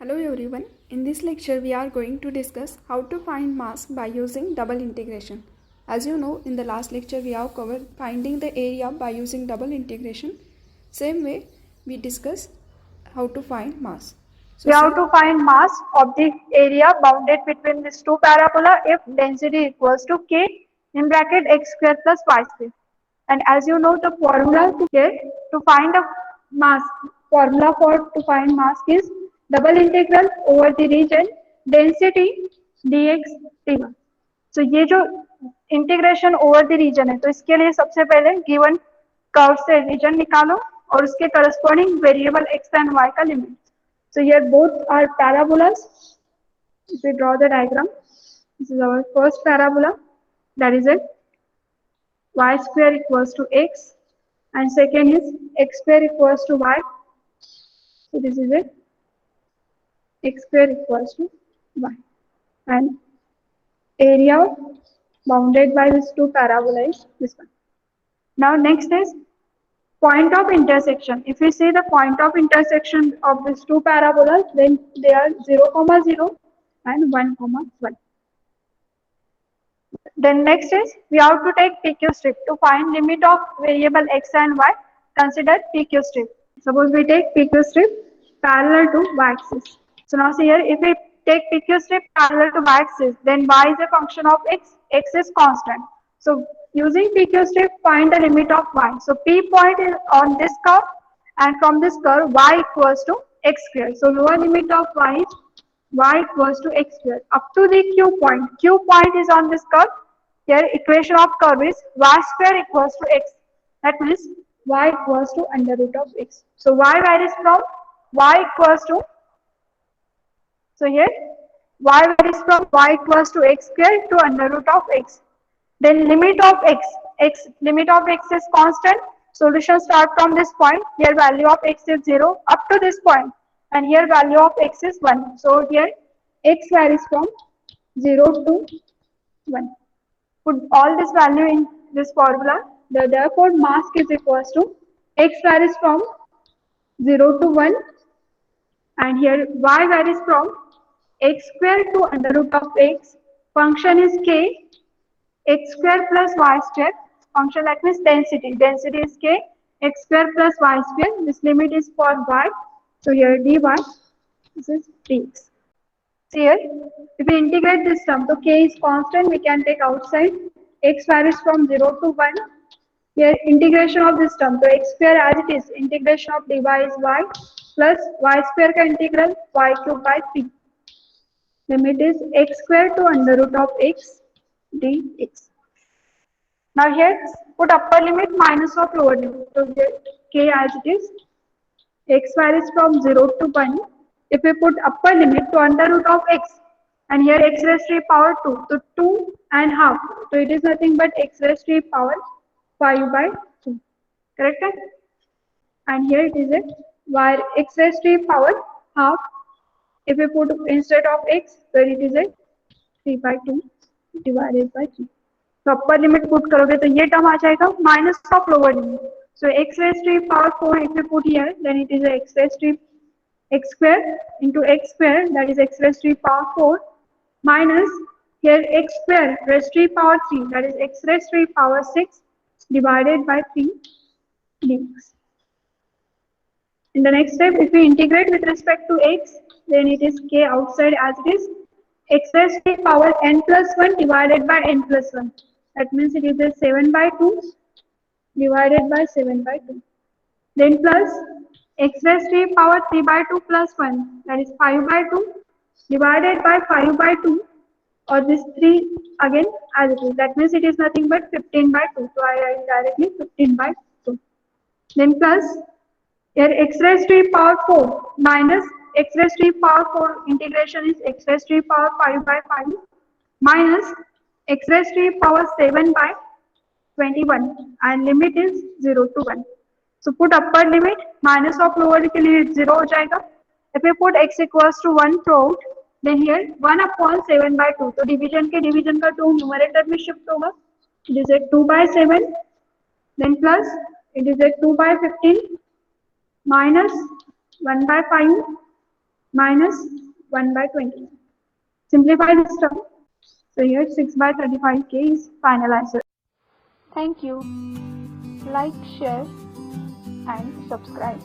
Hello everyone, in this lecture we are going to discuss how to find mass by using double integration. As you know, in the last lecture we have covered finding the area by using double integration. Same way we discuss how to find mass. We have to find mass of the area bounded between these two parabola if density equals to k in bracket x square plus y square. And as you know, the formula to find a mass, formula for to find mass is double integral over the region density dx dy. So ये जो integration over the reason है, तो इसके लिए सबसे पहले given curve से reason निकालो और उसके corresponding variable x and y का limit. So here both are parabolas. If we draw the diagram, this is our first parabola, that is it, y square equals to x, and second is x square equals to y. So this is it, x square equals to y, and area bounded by these two parabola is this one. Now next is point of intersection. If we see the point of intersection of these two parabolas, then they are 0, 0 and 1, 1. Then next is we have to take PQ strip to find limit of variable x and y. Consider PQ strip. Suppose we take PQ strip parallel to y axis. So now see here, if we take PQ strip parallel to y axis, then y is a function of x is constant. So using PQ strip, find the limit of y. So P point is on this curve, and from this curve y equals to x square. So lower limit of y is y equals to x square up to the q point. Q point is on this curve. Here equation of curve is y square equals to x. That means y equals to under root of x. So y varies from y equals to, so here y varies from y equals to x square to under root of x. Then limit of limit of x is constant. Solution start from this point. Here value of x is 0 up to this point, and here value of x is 1. So here x varies from 0 to 1. Put all this value in this formula. Therefore mass is equals to x varies from 0 to 1, and here y varies from x square to under root of x. Function is k, x square plus y square. Function that means density. Density is k, x square plus y square. This limit is for y. So here dy, this is dx. So here, if we integrate this term, so k is constant, we can take outside. X varies from 0 to 1. Here integration of this term, so x square as it is, integration of dy is y plus y square ka integral y cube by 3. Limit is x square to under root of x dx. Now here put upper limit minus of lower limit. So here k as it is, x varies from 0 to 1. If we put upper limit to under root of x, and here x raised to the power 2, so 2 and half. So it is nothing but x raised to the power 5 by 2. Correct? And here it is where x raised to the power half. If we put instead of x, so it is 3 by 2 divided by 3. तो upper limit put करोगे तो ये term आ जाएगा minus of lower limit. So x raised to the power 4 if we put here, then it is x raised to x square into x square, that is x raised to the power 4, minus here x square raised to the power 3, that is x raised to the power 6 divided by 3 dx. In the next step, if we integrate with respect to x, then it is k outside as it is, x raised to the power n plus 1 divided by n plus 1. That means it is 7 by 2 divided by 7 by 2. Then plus x raised to the power 3 by 2 plus 1, that is 5 by 2 divided by 5 by 2, or this 3 again as it is. That means it is nothing but 15 by 2. So I write directly 15 by 2. Then plus here x raised to the power 4 minus x raised to the power 4, integration is x raised to the power 5 by 5 minus x raised to the power 7 by 21, and limit is 0 to 1. So put upper limit minus of lower के लिए 0 हो जाएगा. If we put x equals to 1 throughout, then here 1 upon 7 by 2. तो division के division का 2 numerator में shift होगा. It is 2 by 7. Then plus it is 2 by 15 minus 1 by 5 minus 1 by 20. Simplify this term. So here 6 by 35k is final answer. Thank you. Like, share and subscribe.